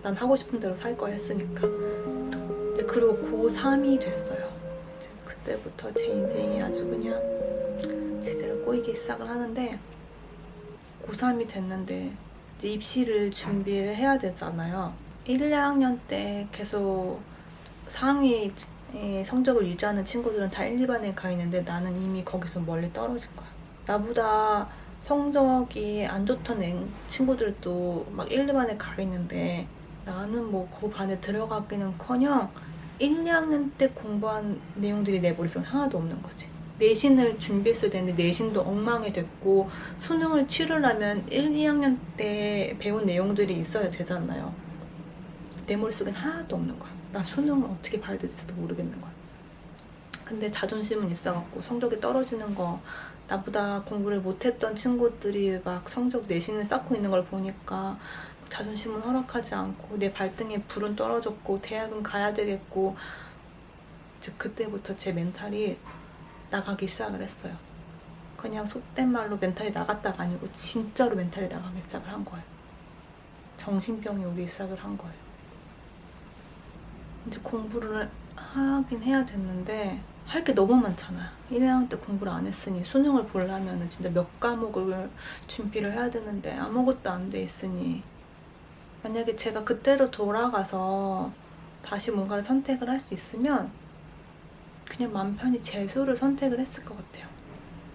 난 하고 싶은 대로 살 거야 했으니까. 이제 그리고 고3이 됐어요. 이제 그때부터 제 인생이 아주 그냥 제대로 꼬이기 시작을 하는데, 고3이 됐는데 이제 입시를 준비를 해야 되잖아요. 1, 2학년 때 계속 상위 성적을 유지하는 친구들은 다 1, 2반에 가 있는데 나는 이미 거기서 멀리 떨어진 거야. 나보다 성적이 안 좋던 친구들도 막 1, 2반에 가 있는데 나는 뭐 그 반에 들어가기는커녕 1, 2학년 때 공부한 내용들이 내 머릿속에 하나도 없는 거지. 내신을 준비했어야 되는데 내신도 엉망이 됐고, 수능을 치르려면 1, 2학년 때 배운 내용들이 있어야 되잖아요. 내 머릿속엔 하나도 없는 거야. 나 수능을 어떻게 봐야 될지도 모르겠는 거야. 근데 자존심은 있어갖고 성적이 떨어지는 거, 나보다 공부를 못했던 친구들이 막 성적 내신을 쌓고 있는 걸 보니까 자존심은 허락하지 않고 내 발등에 불은 떨어졌고 대학은 가야 되겠고, 이제 그때부터 제 멘탈이 나가기 시작을 했어요. 그냥 속된 말로 멘탈이 나갔다가 아니고 진짜로 멘탈이 나가기 시작을 한 거예요. 정신병이 오기 시작을 한 거예요. 이제 공부를 하긴 해야 됐는데 할 게 너무 많잖아요. 1학년 때 공부를 안 했으니 수능을 보려면 진짜 몇 과목을 준비를 해야 되는데 아무것도 안 돼 있으니, 만약에 제가 그때로 돌아가서 다시 뭔가를 선택을 할 수 있으면 그냥 맘 편히 재수를 선택을 했을 것 같아요.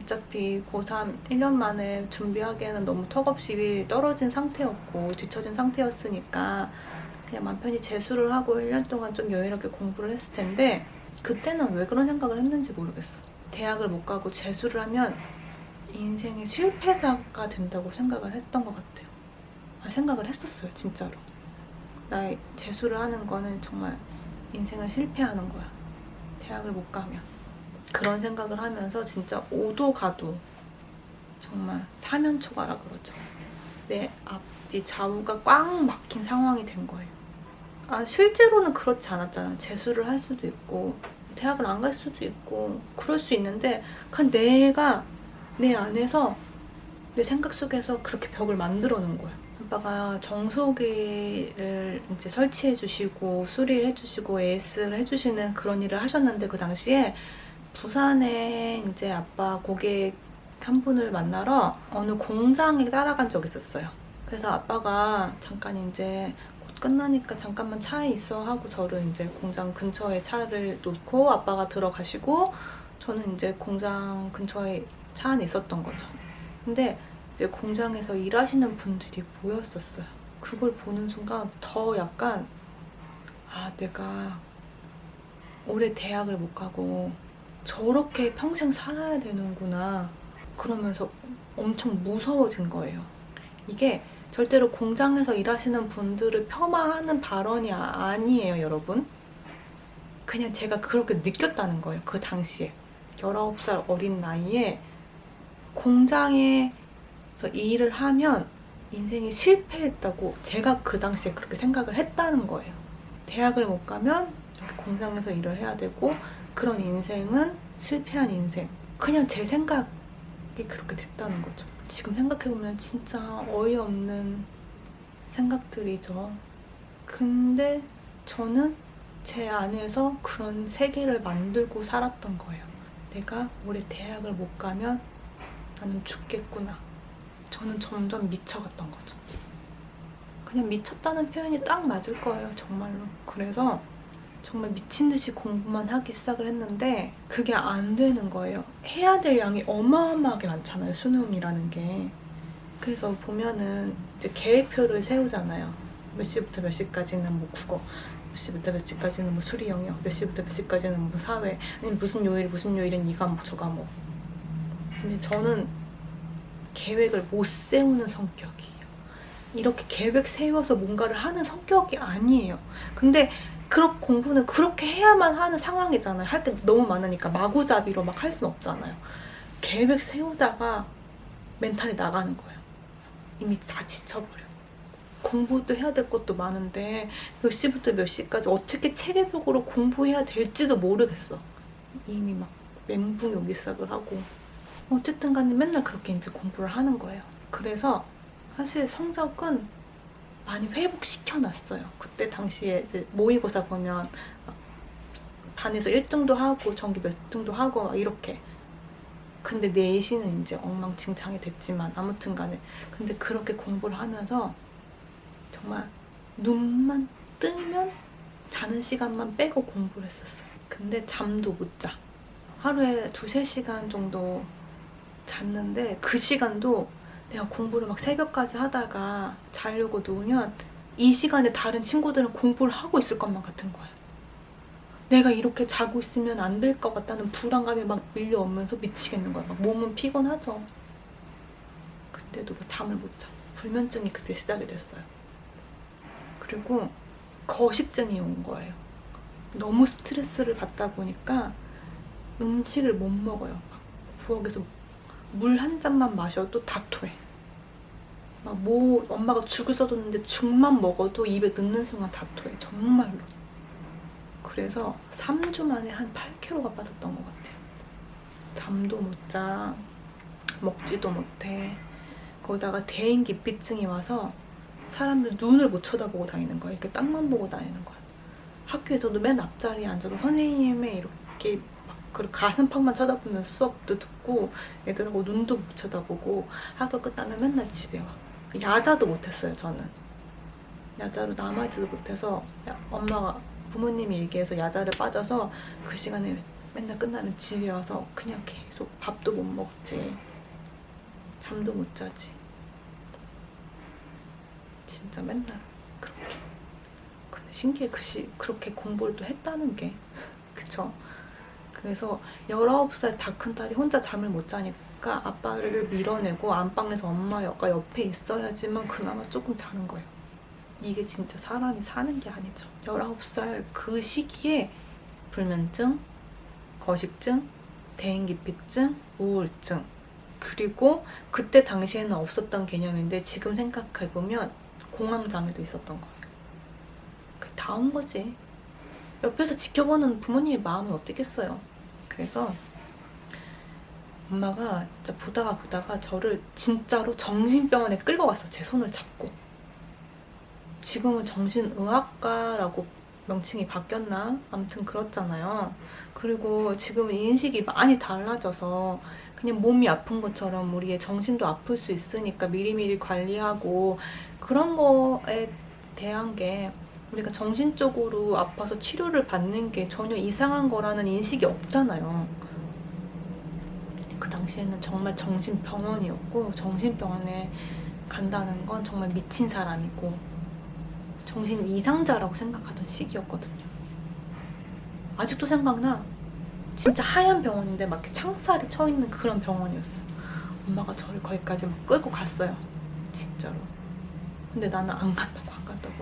어차피 고3 1년 만에 준비하기에는 너무 턱없이 떨어진 상태였고 뒤처진 상태였으니까 그냥 맘 편히 재수를 하고 1년 동안 좀 여유롭게 공부를 했을 텐데, 그때는 왜 그런 생각을 했는지 모르겠어. 대학을 못 가고 재수를 하면 인생의 실패자가 된다고 생각을 했던 것 같아요. 생각을 했었어요, 진짜로. 나 재수를 하는 거는 정말 인생을 실패하는 거야, 대학을 못 가면. 그런 생각을 하면서 진짜 오도 가도 정말 사면초가라 그러죠. 내 앞뒤 좌우가 꽉 막힌 상황이 된 거예요. 실제로는 그렇지 않았잖아. 재수를 할 수도 있고 대학을 안 갈 수도 있고 그럴 수 있는데, 그냥 내가 내 안에서 내 생각 속에서 그렇게 벽을 만들어 놓은 거야. 아빠가 정수기를 이제 설치해 주시고 수리를 해 주시고 AS를 해 주시는 그런 일을 하셨는데, 그 당시에 부산에 이제 아빠 고객 한 분을 만나러 어느 공장에 따라간 적이 있었어요. 그래서 아빠가 잠깐 이제 곧 끝나니까 잠깐만 차에 있어 하고 저를 이제 공장 근처에 차를 놓고 아빠가 들어가시고 저는 이제 공장 근처에 차 안에 있었던 거죠. 근데 이제 공장에서 일하시는 분들이 보였었어요. 그걸 보는 순간 더 약간 내가 올해 대학을 못 가고 저렇게 평생 살아야 되는구나, 그러면서 엄청 무서워진 거예요. 이게 절대로 공장에서 일하시는 분들을 폄하하는 발언이 아니에요, 여러분. 그냥 제가 그렇게 느꼈다는 거예요, 그 당시에. 19살 어린 나이에 공장에서 일을 하면 인생이 실패했다고 제가 그 당시에 그렇게 생각을 했다는 거예요. 대학을 못 가면 이렇게 공장에서 일을 해야 되고 그런 인생은 실패한 인생. 그냥 제 생각이 그렇게 됐다는 거죠. 지금 생각해보면 진짜 어이없는 생각들이죠. 근데 저는 제 안에서 그런 세계를 만들고 살았던 거예요. 내가 올해 대학을 못 가면 나는 죽겠구나. 저는 점점 미쳐갔던 거죠. 그냥 미쳤다는 표현이 딱 맞을 거예요, 정말로. 그래서 정말 미친 듯이 공부만 하기 시작을 했는데 그게 안 되는 거예요. 해야 될 양이 어마어마하게 많잖아요, 수능이라는 게. 그래서 보면은 이제 계획표를 세우잖아요. 몇 시부터 몇 시까지는 뭐 국어, 몇 시부터 몇 시까지는 뭐 수리 영역, 몇 시부터 몇 시까지는 뭐 사회, 아니면 무슨 요일은 이 과목 저 과목. 근데 저는 계획을 못 세우는 성격이에요. 이렇게 계획 세워서 뭔가를 하는 성격이 아니에요. 근데 그렇게 공부는 그렇게 해야만 하는 상황이잖아요. 할 게 너무 많으니까 마구잡이로 막 할 순 없잖아요. 계획 세우다가 멘탈이 나가는 거예요. 이미 다 지쳐버려. 공부도 해야 될 것도 많은데 몇 시부터 몇 시까지 어떻게 체계적으로 공부해야 될지도 모르겠어. 이미 막 멘붕이 오기 시작을 하고. 어쨌든 간에 맨날 그렇게 이제 공부를 하는 거예요. 그래서 사실 성적은 많이 회복시켜놨어요. 그때 당시에 이제 모의고사 보면 반에서 1등도 하고 전교 몇 등도 하고 막 이렇게. 근데 내신은 이제 엉망진창이 됐지만 아무튼 간에 근데 그렇게 공부를 하면서 정말 눈만 뜨면 자는 시간만 빼고 공부를 했었어요. 근데 잠도 못 자. 하루에 2~3시간 정도 잤는데 그 시간도 내가 공부를 막 새벽까지 하다가 자려고 누우면 이 시간에 다른 친구들은 공부를 하고 있을 것만 같은 거예요. 내가 이렇게 자고 있으면 안 될 것 같다는 불안감이 막 밀려오면서 미치겠는 거야. 막 몸은 피곤하죠. 근데도 잠을 못 자. 불면증이 그때 시작이 됐어요. 그리고 거식증이 온 거예요. 너무 스트레스를 받다 보니까 음식을 못 먹어요. 막 부엌에서 물 한 잔만 마셔도 다 토해. 막 뭐 엄마가 죽을 써줬는데 죽만 먹어도 입에 넣는 순간 다 토해. 정말로. 그래서 3주 만에 한 8kg가 빠졌던 것 같아요. 잠도 못 자, 먹지도 못해. 거기다가 대인기피증이 와서 사람들 눈을 못 쳐다보고 다니는 거야. 이렇게 땅만 보고 다니는 거야. 학교에서도 맨 앞자리에 앉아서 선생님의 이렇게 그 가슴팍만 쳐다보면서 수업도 듣고 애들하고 눈도 못 쳐다보고 학교 끝나면 맨날 집에 와. 야자도 못했어요. 저는 야자로 남아있지도 못해서 엄마가 부모님이 얘기해서 야자를 빠져서 그 시간에 맨날 끝나면 집에 와서 그냥 계속 밥도 못 먹지, 잠도 못 자지. 진짜 맨날 그렇게. 근데 신기해. 그렇게 공부를 또 했다는 게. 그쵸? 그래서 19살 다 큰 딸이 혼자 잠을 못 자니까 아빠를 밀어내고 안방에서 엄마가 옆에 있어야지만 그나마 조금 자는 거예요. 이게 진짜 사람이 사는 게 아니죠. 19살 그 시기에 불면증, 거식증, 대인기피증, 우울증, 그리고 그때 당시에는 없었던 개념인데 지금 생각해보면 공황장애도 있었던 거예요. 다 온 거지. 옆에서 지켜보는 부모님의 마음은 어땠겠어요. 그래서 엄마가 진짜 보다가 저를 진짜로 정신병원에 끌고 갔어. 제 손을 잡고. 지금은 정신의학과라고 명칭이 바뀌었나? 아무튼 그렇잖아요. 그리고 지금 인식이 많이 달라져서 그냥 몸이 아픈 것처럼 우리의 정신도 아플 수 있으니까 미리미리 관리하고 그런 거에 대한 게 우리가 정신적으로 아파서 치료를 받는 게 전혀 이상한 거라는 인식이 없잖아요. 그 당시에는 정말 정신병원이었고 정신병원에 간다는 건 정말 미친 사람이고 정신 이상자라고 생각하던 시기였거든요. 아직도 생각나. 진짜 하얀 병원인데 막 이렇게 창살이 쳐있는 그런 병원이었어요. 엄마가 저를 거기까지 막 끌고 갔어요. 진짜로. 근데 나는 안 간다고.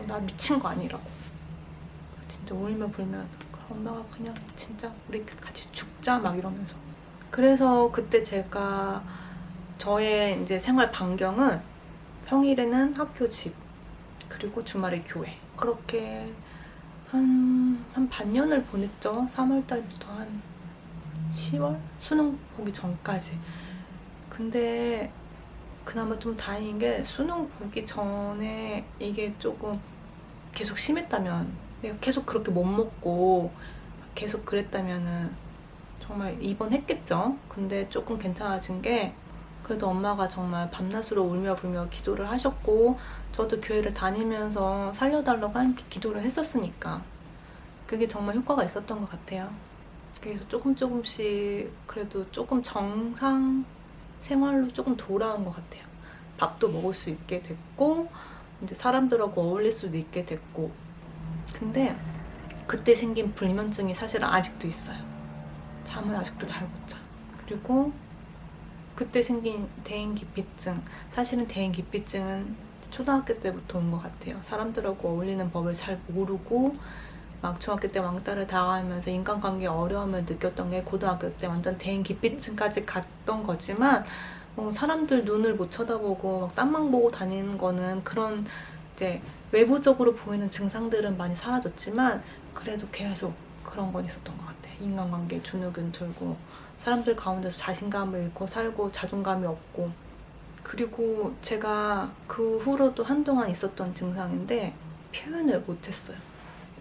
나 미친 거 아니라고. 진짜 울며 불며 엄마가 그냥 진짜 우리 같이 죽자 막 이러면서. 그래서 그때 제가 저의 이제 생활 반경은 평일에는 학교 집 그리고 주말에 교회, 그렇게 한 반년을 보냈죠. 3월달부터 한 10월? 수능 보기 전까지. 근데 그나마 좀 다행인 게 수능 보기 전에 이게 조금 계속 심했다면, 내가 계속 그렇게 못 먹고 계속 그랬다면은 정말 입원했겠죠. 근데 조금 괜찮아진 게 그래도 엄마가 정말 밤낮으로 울며 불며 기도를 하셨고 저도 교회를 다니면서 살려달라고 함께 기도를 했었으니까 그게 정말 효과가 있었던 것 같아요. 그래서 조금씩 그래도 조금 정상 생활로 조금 돌아온 것 같아요. 밥도 먹을 수 있게 됐고 이제 사람들하고 어울릴 수도 있게 됐고. 근데 그때 생긴 불면증이 사실은 아직도 있어요. 잠은 아직도 잘 못 자. 그리고 그때 생긴 대인기피증, 사실은 대인기피증은 초등학교 때부터 온 것 같아요. 사람들하고 어울리는 법을 잘 모르고 막 중학교 때 왕따를 당하면서 인간관계 어려움을 느꼈던 게 고등학교 때 완전 대인기피증까지 갔던 거지만 사람들 눈을 못 쳐다보고 막 땀만 보고 다니는 거는 그런 이제 외부적으로 보이는 증상들은 많이 사라졌지만 그래도 계속 그런 건 있었던 것 같아요. 인간관계 주눅은 들고 사람들 가운데서 자신감을 잃고 살고 자존감이 없고 그리고 제가 그 후로도 한동안 있었던 증상인데 표현을 못했어요.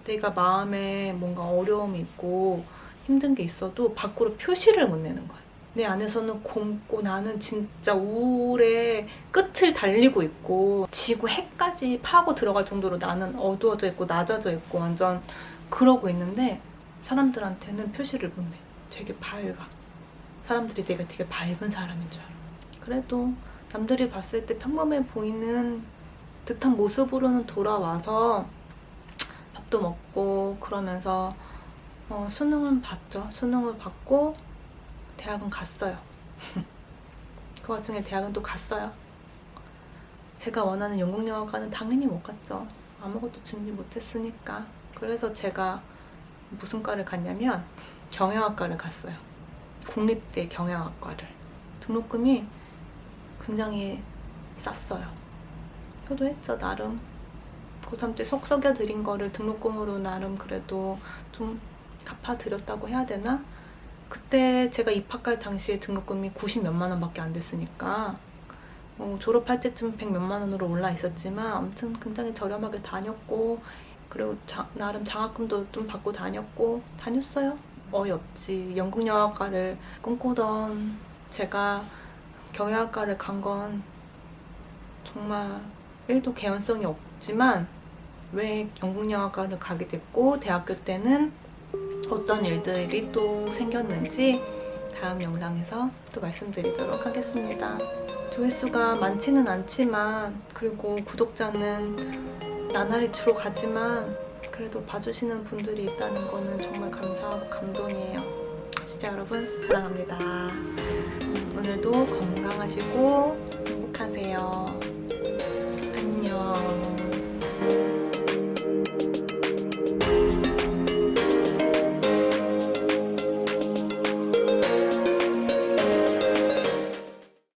내가 마음에 뭔가 어려움이 있고 힘든 게 있어도 밖으로 표시를 못 내는 거야. 내 안에서는 곪고 나는 진짜 우울의 끝을 달리고 있고 지구 해까지 파고 들어갈 정도로 나는 어두워져 있고 낮아져 있고 완전 그러고 있는데 사람들한테는 표시를 못 내. 되게 밝아. 사람들이 내가 되게 밝은 사람인 줄 알아. 그래도 남들이 봤을 때 평범해 보이는 듯한 모습으로는 돌아와서 밥도 먹고 그러면서 수능은 봤죠. 수능을 받고 대학은 갔어요. 그 와중에 대학은 또 갔어요. 제가 원하는 연극영화과는 당연히 못 갔죠. 아무것도 준비 못했으니까. 그래서 제가 무슨 과를 갔냐면 경영학과를 갔어요. 국립대 경영학과를. 등록금이 굉장히 쌌어요. 효도했죠, 나름. 고3 때 속 썩여드린 거를 등록금으로 나름 그래도 좀 갚아드렸다고 해야 되나? 그때 제가 입학할 당시에 등록금이 90 몇만 원밖에 안 됐으니까 졸업할 때쯤 100 몇만 원으로 올라 있었지만 아무튼 굉장히 저렴하게 다녔고 그리고 나름 장학금도 좀 받고 다녔어요. 어이없지. 연극영화과를 꿈꾸던 제가 경영학과를 간 건 정말 1도 개연성이 없지만 왜 연극영화과를 가게 됐고 대학교 때는 어떤 일들이 또 생겼는지 다음 영상에서 또 말씀드리도록 하겠습니다. 조회수가 많지는 않지만 그리고 구독자는 나날이 줄어가지만 그래도 봐주시는 분들이 있다는 거는 정말 감사하고 감동이에요. 진짜 여러분 사랑합니다. 오늘도 건강하시고 행복하세요.